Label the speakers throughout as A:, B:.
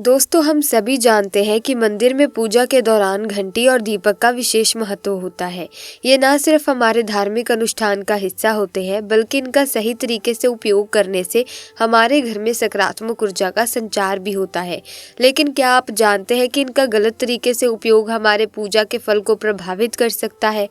A: दोस्तों, हम सभी जानते हैं कि मंदिर में पूजा के दौरान घंटी और दीपक का विशेष महत्व होता है। ये न सिर्फ हमारे धार्मिक अनुष्ठान का हिस्सा होते हैं, बल्कि इनका सही तरीके से उपयोग करने से हमारे घर में सकारात्मक ऊर्जा का संचार भी होता है। लेकिन क्या आप जानते हैं कि इनका गलत तरीके से उपयोग हमारे पूजा के फल को प्रभावित कर सकता है?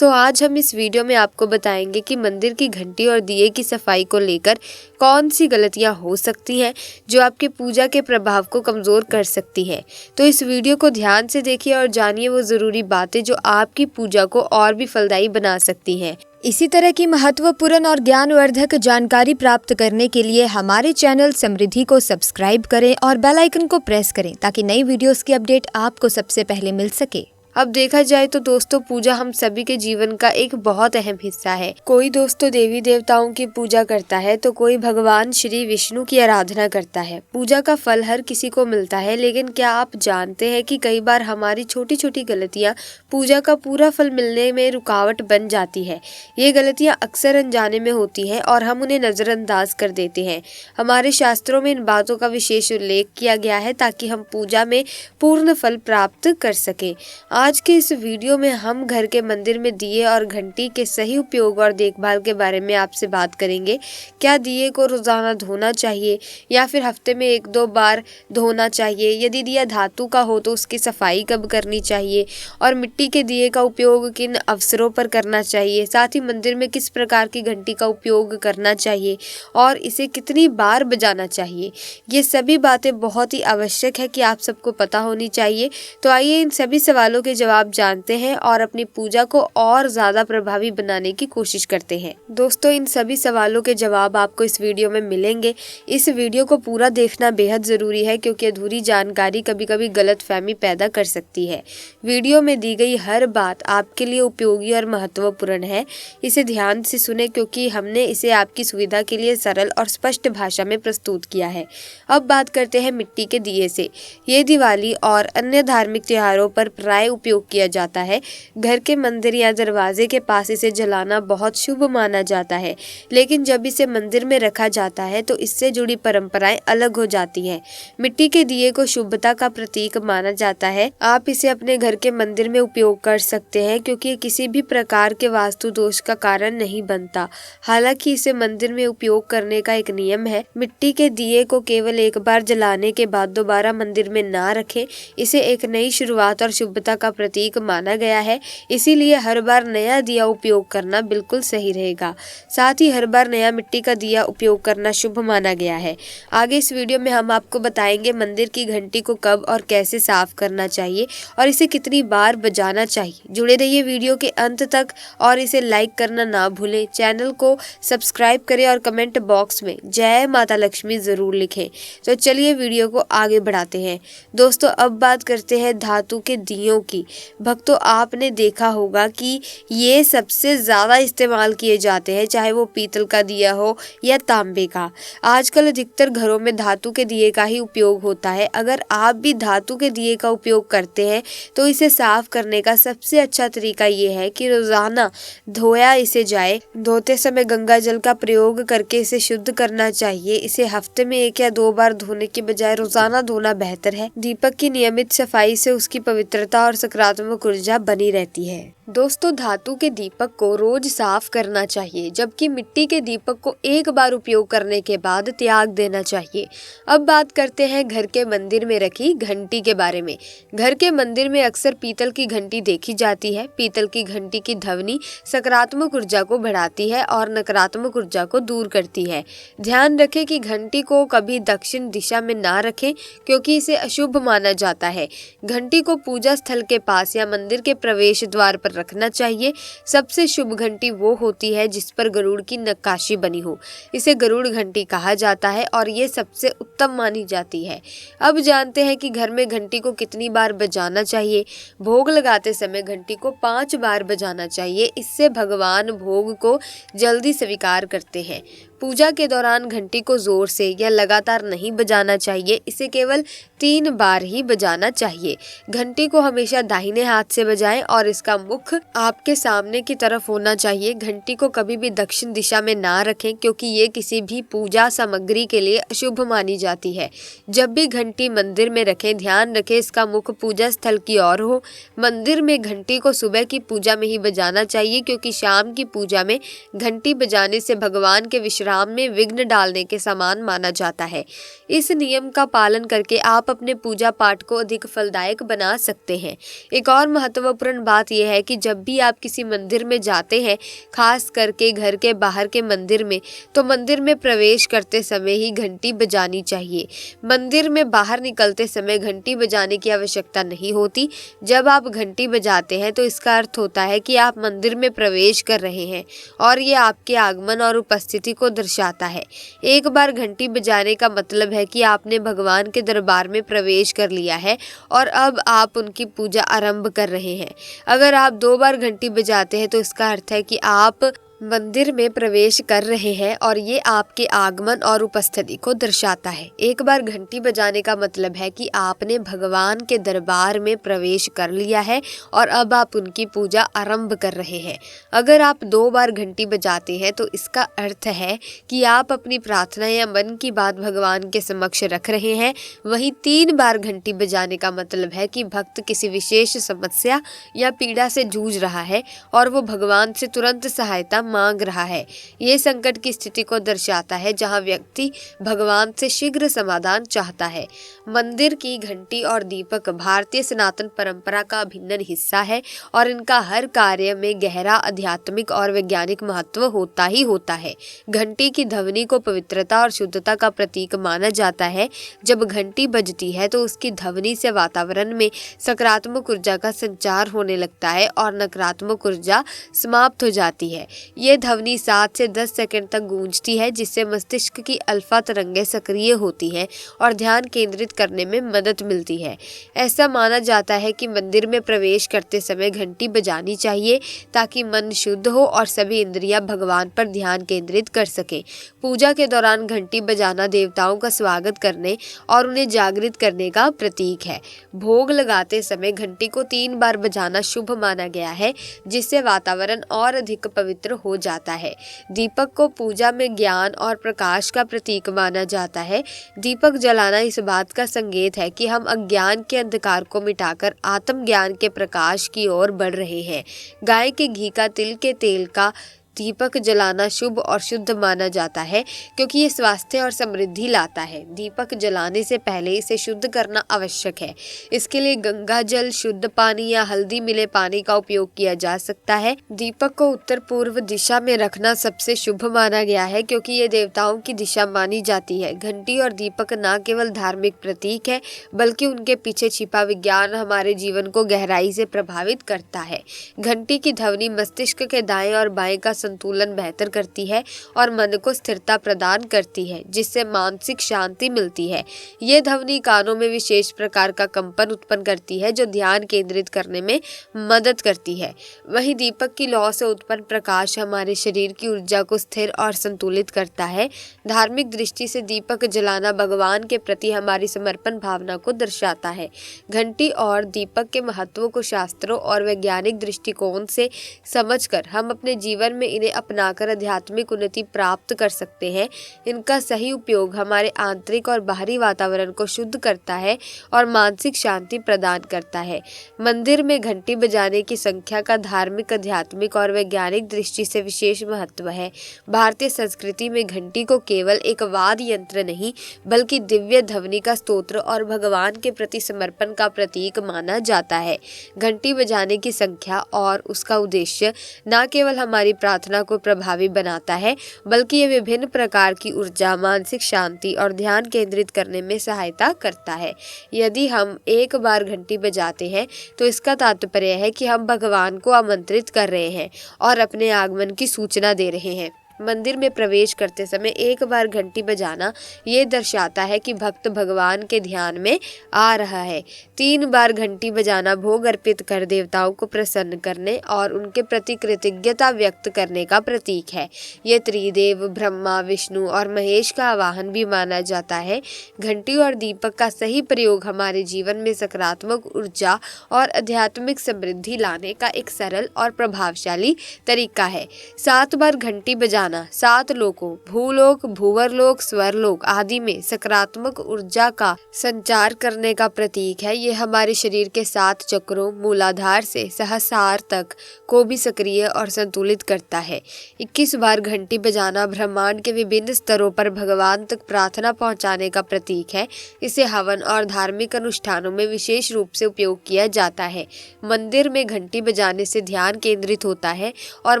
A: आज हम इस वीडियो में आपको बताएंगे कि मंदिर की घंटी और दिए की सफाई को लेकर कौन सी गलतियां हो सकती हैं जो आपकी पूजा के प्रभाव को कमजोर कर सकती है। तो इस वीडियो को ध्यान से देखिए और जानिए वो जरूरी बातें जो आपकी पूजा को और भी फलदायी बना सकती हैं।
B: इसी तरह की महत्वपूर्ण और ज्ञानवर्धक जानकारी प्राप्त करने के लिए हमारे चैनल समृद्धि को सब्सक्राइब करें और बेल आइकन को प्रेस करें ताकि नई वीडियोस की अपडेट आपको सबसे पहले मिल सके।
A: अब देखा जाए तो दोस्तों, पूजा हम सभी के जीवन का एक बहुत अहम हिस्सा है। कोई दोस्तों देवी देवताओं की पूजा करता है तो कोई भगवान श्री विष्णु की आराधना करता है। पूजा का फल हर किसी को मिलता है, लेकिन क्या आप जानते हैं कि कई बार हमारी छोटी छोटी गलतियां पूजा का पूरा फल मिलने में रुकावट बन जाती है। ये गलतियां अक्सर अनजाने में होती हैं और हम उन्हें नजरअंदाज कर देते हैं। हमारे शास्त्रों में इन बातों का विशेष उल्लेख किया गया है ताकि हम पूजा में पूर्ण फल प्राप्त कर सकें। आज के इस वीडियो में हम घर के मंदिर में दिए और घंटी के सही उपयोग और देखभाल के बारे में आपसे बात करेंगे। क्या दिए को रोजाना धोना चाहिए या फिर हफ्ते में 1-2 बार धोना चाहिए? यदि दिया धातु का हो तो उसकी सफाई कब करनी चाहिए और मिट्टी के दिए का उपयोग किन अवसरों पर करना चाहिए? साथ ही मंदिर में किस प्रकार की घंटी का उपयोग करना चाहिए और इसे कितनी बार बजाना चाहिए? ये सभी बातें बहुत ही आवश्यक है कि आप सबको पता होनी चाहिए। तो आइए इन सभी सवालों के जवाब जानते हैं और अपनी पूजा को और ज्यादा प्रभावी बनाने की कोशिश करते हैं। दोस्तों, इन सभी सवालों के जवाब आपको इस वीडियो में मिलेंगे। इस वीडियो को पूरा देखना बेहद जरूरी है क्योंकि अधूरी जानकारी कभी कभी गलतफहमी पैदा कर सकती है। वीडियो में दी गई हर बात आपके लिए उपयोगी और महत्वपूर्ण है। इसे ध्यान से सुने क्योंकि हमने इसे आपकी सुविधा के लिए सरल और स्पष्ट भाषा में प्रस्तुत किया है। अब बात करते हैं मिट्टी के दिए से। ये दिवाली और अन्य धार्मिक त्योहारों पर प्राय उपयोग किया जाता है। घर के मंदिर या दरवाजे के पास इसे जलाना बहुत शुभ माना जाता है, लेकिन जब इसे मंदिर में रखा जाता है तो इससे जुड़ी परंपराएं अलग हो जाती हैं। मिट्टी के दिए को शुभता का प्रतीक माना जाता है। आप इसे अपने घर के मंदिर में उपयोग कर सकते हैं क्योंकि किसी भी प्रकार के वास्तु दोष का कारण नहीं बनता। हालांकि इसे मंदिर में उपयोग करने का एक नियम है। मिट्टी के दिए को केवल एक बार जलाने के बाद दोबारा मंदिर में ना रखें। इसे एक नई शुरुआत और शुभता का प्रतीक माना गया है, इसीलिए हर बार नया दिया उपयोग करना बिल्कुल सही रहेगा। साथ ही हर बार नया मिट्टी का दिया उपयोग करना शुभ माना गया है। आगे इस वीडियो में हम आपको बताएंगे मंदिर की घंटी को कब और कैसे साफ करना चाहिए और इसे कितनी बार बजाना चाहिए। जुड़े रहिए वीडियो के अंत तक और इसे लाइक करना ना भूलें। चैनल को सब्सक्राइब करें और कमेंट बॉक्स में जय माता लक्ष्मी जरूर लिखें। तो चलिए वीडियो को आगे बढ़ाते हैं। दोस्तों, अब बात करते हैं धातु के दियों की। भक्तों, आपने देखा होगा कि ये सबसे ज्यादा इस्तेमाल किए जाते हैं, चाहे वो पीतल का दिया हो या तांबे का। आजकल अधिकतर घरों में धातु के दिए का ही उपयोग होता है। अगर आप भी धातु के दिए का उपयोग करते हैं तो इसे साफ करने का सबसे अच्छा तरीका ये है कि रोजाना धोया इसे जाए। धोते समय गंगा जल का प्रयोग करके इसे शुद्ध करना चाहिए। इसे हफ्ते में 1 या 2 बार धोने के बजाय रोजाना धोना बेहतर है। दीपक की नियमित सफाई से उसकी पवित्रता और सकारात्मक ऊर्जा बनी रहती है। दोस्तों, धातु के दीपक को रोज साफ करना चाहिए, जबकि मिट्टी के दीपक को एक बार उपयोग करने के बाद त्याग देना चाहिए। अब बात करते हैं घर के मंदिर में रखी घंटी के बारे में। घर के मंदिर में अक्सर पीतल की घंटी देखी जाती है। पीतल की घंटी की ध्वनि सकारात्मक ऊर्जा को बढ़ाती है और नकारात्मक ऊर्जा को दूर करती है। ध्यान रखें कि घंटी को कभी दक्षिण दिशा में ना रखें क्योंकि इसे अशुभ माना जाता है। घंटी को पूजा स्थल के पास या मंदिर के प्रवेश द्वार पर रखना चाहिए। सबसे शुभ घंटी वो होती है जिस पर गरुड़ की नक्काशी बनी हो। इसे गरुड़ घंटी कहा जाता है और ये सबसे उत्तम मानी जाती है। अब जानते हैं कि घर में घंटी को कितनी बार बजाना चाहिए। भोग लगाते समय घंटी को 5 बार बजाना चाहिए। इससे भगवान भोग को जल्दी स्वीकार करते हैं। पूजा के दौरान घंटी को जोर से या लगातार नहीं बजाना चाहिए, इसे केवल 3 बार ही बजाना चाहिए। घंटी को हमेशा दाहिने हाथ से बजाएं और इसका मुख आपके सामने की तरफ होना चाहिए। घंटी को कभी भी दक्षिण दिशा में ना रखें क्योंकि ये किसी भी पूजा सामग्री के लिए अशुभ मानी जाती है। जब भी घंटी मंदिर में रखें, ध्यान रखें इसका मुख पूजा स्थल की ओर हो। मंदिर में घंटी को सुबह की पूजा में ही बजाना चाहिए क्योंकि शाम की पूजा में घंटी बजाने से भगवान के विश्राम में विघ्न डालने के समान माना जाता है। इस नियम का पालन करके आप अपने पूजा पाठ को अधिक फलदायक बना सकते हैं। एक और महत्वपूर्ण बात यह है कि जब भी आप किसी मंदिर में जाते हैं, खास करके घर के बाहर के मंदिर में, तो मंदिर में प्रवेश करते समय ही घंटी बजानी चाहिए। मंदिर में बाहर निकलते समय घंटी बजाने की आवश्यकता नहीं होती। जब आप घंटी बजाते हैं तो इसका अर्थ होता है कि आप मंदिर में प्रवेश कर रहे हैं और ये आपके आगमन और उपस्थिति को दर्शाता है। एक बार घंटी बजाने का मतलब है कि आपने भगवान के दरबार में प्रवेश कर लिया है और अब आप उनकी पूजा आरंभ कर रहे हैं। अगर आप 2 बार घंटी बजाते हैं तो इसका अर्थ है कि आप मंदिर में प्रवेश कर रहे हैं और ये आपके आगमन और उपस्थिति को दर्शाता है। एक बार घंटी बजाने का मतलब है कि आपने भगवान के दरबार में प्रवेश कर लिया है और अब आप उनकी पूजा आरंभ कर रहे हैं। अगर आप 2 बार घंटी बजाते हैं तो इसका अर्थ है कि आप अपनी प्रार्थना या मन की बात भगवान के समक्ष रख रहे हैं। वहीं 3 बार घंटी बजाने का मतलब है कि भक्त किसी विशेष समस्या या पीड़ा से जूझ रहा है और वो भगवान से तुरंत सहायता मांग रहा है। ये संकट की स्थिति को दर्शाता है जहां व्यक्ति भगवान से शीघ्र समाधान चाहता है। मंदिर की घंटी और दीपक भारतीय सनातन परंपरा का अभिन्न हिस्सा है और इनका हर कार्य में गहरा आध्यात्मिक और वैज्ञानिक महत्व होता ही होता है। घंटी की ध्वनि को पवित्रता और शुद्धता का प्रतीक माना जाता है। जब घंटी बजती है तो उसकी ध्वनि से वातावरण में सकारात्मक ऊर्जा का संचार होने लगता है और नकारात्मक ऊर्जा समाप्त हो जाती है। ये ध्वनि 7 से 10 सेकंड तक गूंजती है जिससे मस्तिष्क की अल्फा तरंगें सक्रिय होती हैं और ध्यान केंद्रित करने में मदद मिलती है। ऐसा माना जाता है कि मंदिर में प्रवेश करते समय घंटी बजानी चाहिए ताकि मन शुद्ध हो और सभी इंद्रियां भगवान पर ध्यान केंद्रित कर सकें। पूजा के दौरान घंटी बजाना देवताओं का स्वागत करने और उन्हें जागृत करने का प्रतीक है। भोग लगाते समय घंटी को 3 बार बजाना शुभ माना गया है जिससे वातावरण और अधिक पवित्र हो जाता है। दीपक को पूजा में ज्ञान और प्रकाश का प्रतीक माना जाता है। दीपक जलाना इस बात का संकेत है कि हम अज्ञान के अंधकार को मिटाकर आत्म ज्ञान के प्रकाश की ओर बढ़ रहे हैं। गाय के घी का, तिल के तेल का दीपक जलाना शुभ और शुद्ध माना जाता है क्योंकि ये स्वास्थ्य और समृद्धि लाता है। दीपक जलाने से पहले इसे शुद्ध करना आवश्यक है। इसके लिए गंगा जल, शुद्ध पानी या हल्दी मिले पानी का उपयोग किया जा सकता है। दीपक को उत्तर पूर्व दिशा में रखना सबसे शुभ माना गया है क्योंकि ये देवताओं की दिशा मानी जाती है। घंटी और दीपक न केवल धार्मिक प्रतीक है बल्कि उनके पीछे छिपा विज्ञान हमारे जीवन को गहराई से प्रभावित करता है। घंटी की ध्वनि मस्तिष्क के दाएं और बाएं का संतुलन बेहतर करती है और मन को स्थिरता प्रदान करती है जिससे मानसिक शांति मिलती है। ये ध्वनि कानों में विशेष प्रकार का कंपन उत्पन्न करती है जो ध्यान केंद्रित करने में मदद करती है। वहीं दीपक की लौ से उत्पन्न प्रकाश हमारे शरीर की ऊर्जा को स्थिर और संतुलित करता है। धार्मिक दृष्टि से दीपक जलाना भगवान के प्रति हमारी समर्पण भावना को दर्शाता है। घंटी और दीपक के महत्व को शास्त्रों और वैज्ञानिक दृष्टिकोण से समझकर हम अपने जीवन में इन्हें अपनाकर आध्यात्मिक उन्नति प्राप्त कर सकते हैं। इनका सही उपयोग हमारे आंतरिक और बाहरी वातावरण को शुद्ध करता है और मानसिक शांति प्रदान करता है। मंदिर में घंटी बजाने की संख्या का धार्मिक, आध्यात्मिक और वैज्ञानिक दृष्टि से विशेष महत्व है। भारतीय संस्कृति में घंटी को केवल एक वाद्य यंत्र नहीं बल्कि दिव्य ध्वनि का स्तोत्र और भगवान के प्रति समर्पण का प्रतीक माना जाता है। घंटी बजाने की संख्या और उसका उद्देश्य न केवल हमारी प्रार्थना को प्रभावी बनाता है बल्कि ये विभिन्न प्रकार की ऊर्जा, मानसिक शांति और ध्यान केंद्रित करने में सहायता करता है। यदि हम एक बार घंटी बजाते हैं तो इसका तात्पर्य है कि हम भगवान को आमंत्रित कर रहे हैं और अपने आगमन की सूचना दे रहे हैं। मंदिर में प्रवेश करते समय एक बार घंटी बजाना ये दर्शाता है कि भक्त भगवान के ध्यान में आ रहा है। 3 बार घंटी बजाना भोग अर्पित कर देवताओं को प्रसन्न करने और उनके प्रति कृतज्ञता व्यक्त करने का प्रतीक है। ये त्रिदेव ब्रह्मा, विष्णु और महेश का आवाहन भी माना जाता है। घंटी और दीपक का सही प्रयोग हमारे जीवन में सकारात्मक ऊर्जा और आध्यात्मिक समृद्धि लाने का एक सरल और प्रभावशाली तरीका है। 7 बार घंटी बजाना 7 लोकों भूलोक, भूवरलोक, स्वरलोक आदि में सकारात्मक ऊर्जा का संचार करने का प्रतीक है। ये हमारे शरीर के 7 चक्रों मूलाधार से सहस्रार तक को भी सक्रिय और संतुलित करता है। 21 बार घंटी बजाना ब्रह्मांड के विभिन्न स्तरों पर भगवान तक प्रार्थना पहुंचाने का प्रतीक है। इसे हवन और धार्मिक अनुष्ठानों में विशेष रूप से उपयोग किया जाता है। मंदिर में घंटी बजाने से ध्यान केंद्रित होता है और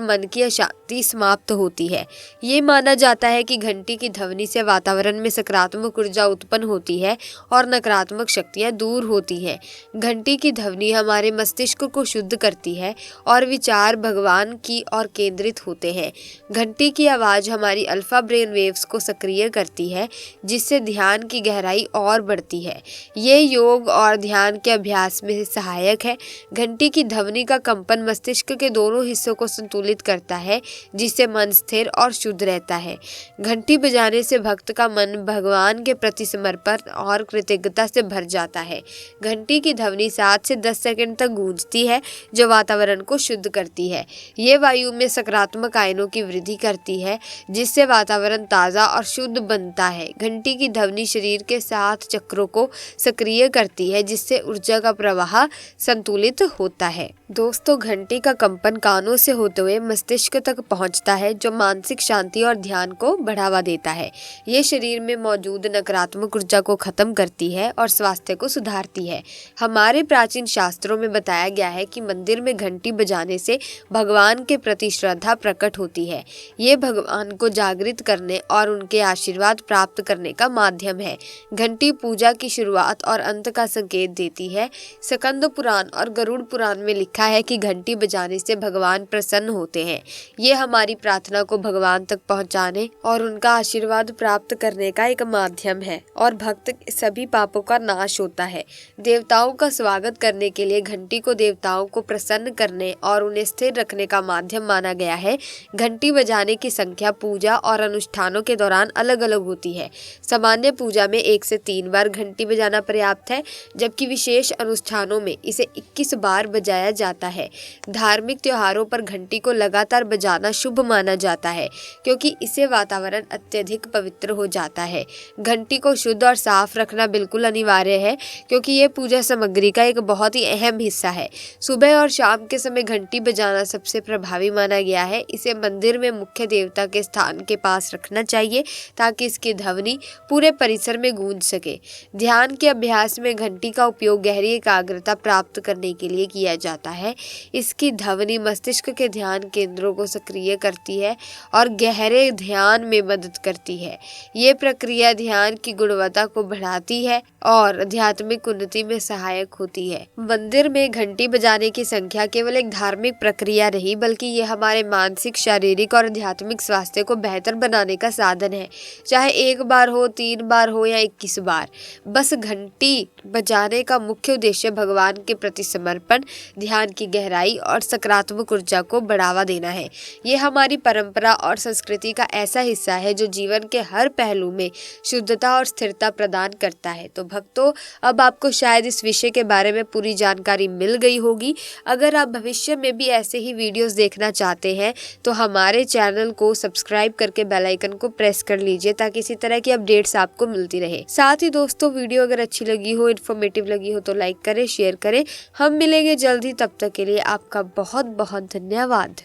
A: मन की अशांति समाप्त होती है। ये माना जाता है कि घंटी की ध्वनि से वातावरण में सकारात्मक ऊर्जा उत्पन्न होती है और नकारात्मक शक्तियां दूर होती हैं। घंटी की ध्वनि हमारे मस्तिष्क को शुद्ध करती है और विचार भगवान की ओर केंद्रित होते हैं। घंटी की आवाज़ हमारी अल्फा ब्रेन वेव्स को सक्रिय करती है, जिससे ध्यान की गहराई और बढ़ती है। ये योग और ध्यान के अभ्यास में सहायक है। घंटी की ध्वनि का कंपन मस्तिष्क के दोनों हिस्सों को संतुलित करता है, जिससे मन स्थिर और शुद्ध रहता है। घंटी बजाने से भक्त का मन भगवान के प्रति समर्पण और कृतज्ञता से भर जाता है। घंटी की ध्वनि 7 से 10 सेकंड तक गूंजती है, जो वातावरण को शुद्ध करती है। ये वायु में सकारात्मक आयनों की वृद्धि करती है, जिससे वातावरण ताज़ा और शुद्ध बनता है। घंटी की ध्वनि शरीर के 7 चक्रों को सक्रिय करती है, जिससे ऊर्जा का प्रवाह संतुलित होता है। दोस्तों, घंटी का कंपन कानों से होते हुए मस्तिष्क तक पहुंचता है, जो मानसिक शांति और ध्यान को बढ़ावा देता है। ये शरीर में मौजूद नकारात्मक ऊर्जा को खत्म करती है और स्वास्थ्य को सुधारती है। हमारे प्राचीन शास्त्रों में बताया गया है कि मंदिर में घंटी बजाने से भगवान के प्रति श्रद्धा प्रकट होती है। ये भगवान को जागृत करने और उनके आशीर्वाद प्राप्त करने का माध्यम है। घंटी पूजा की शुरुआत और अंत का संकेत देती है। स्कंद पुराण और गरुड़ पुराण में लिखा है कि घंटी बजाने से भगवान प्रसन्न होते हैं। ये हमारी प्रार्थना को भगवान तक पहुंचाने और उनका आशीर्वाद प्राप्त करने का एक माध्यम है और भक्त के सभी पापों का नाश होता है। देवताओं का स्वागत करने के लिए घंटी को देवताओं को प्रसन्न करने और उन्हें स्थिर रखने का माध्यम माना गया है। घंटी बजाने की संख्या पूजा और अनुष्ठानों के दौरान अलग अलग होती है। सामान्य पूजा में 1 से 3 बार घंटी बजाना पर्याप्त है, जबकि विशेष अनुष्ठानों में इसे 21 बार बजाया जाता है। धार्मिक त्योहारों पर घंटी को लगातार बजाना शुभ माना जाता है, क्योंकि इससे वातावरण अत्यधिक पवित्र हो जाता है। घंटी को शुद्ध और साफ रखना बिल्कुल अनिवार्य है, क्योंकि ये पूजा सामग्री का एक बहुत ही अहम हिस्सा है। सुबह और शाम के समय घंटी बजाना सबसे प्रभावी माना गया है। इसे मंदिर में मुख्य देवता के स्थान के पास रखना चाहिए, ताकि इसकी ध्वनि पूरे परिसर में गूंज सके। ध्यान के अभ्यास में घंटी का उपयोग गहरी एकाग्रता प्राप्त करने के लिए किया जाता है। इसकी ध्वनि मस्तिष्क के ध्यान केंद्रों को सक्रिय करती है और गहरे ध्यान में मदद करती है। ये प्रक्रिया ध्यान की गुणवत्ता को बढ़ाती है और आध्यात्मिक उन्नति में सहायक होती है। मंदिर में घंटी बजाने की संख्या केवल एक धार्मिक प्रक्रिया नहीं, बल्कि ये हमारे मानसिक, शारीरिक और आध्यात्मिक स्वास्थ्य को बेहतर बनाने का साधन है। चाहे 1 बार हो, 3 बार हो या 21 बार, बस घंटी बजाने का मुख्य उद्देश्य भगवान के प्रति समर्पण, ध्यान की गहराई और सकारात्मक ऊर्जा को बढ़ावा देना है। ये हमारी परंपरा और संस्कृति का ऐसा हिस्सा है जो जीवन के हर पहलू में शुद्धता और स्थिरता प्रदान करता है। तो भक्तों, अब आपको शायद इस विषय के बारे में पूरी जानकारी मिल गई होगी। अगर आप भविष्य में भी ऐसे ही वीडियोस देखना चाहते हैं तो हमारे चैनल को सब्सक्राइब करके बेल आइकन को प्रेस कर लीजिए, ताकि इसी तरह की अपडेट्स आपको मिलती रहे। साथ ही दोस्तों, वीडियो अगर अच्छी लगी हो, इन्फॉर्मेटिव लगी हो तो लाइक करें, शेयर करें। हम मिलेंगे जल्द ही, तब तक के लिए आपका बहुत बहुत धन्यवाद।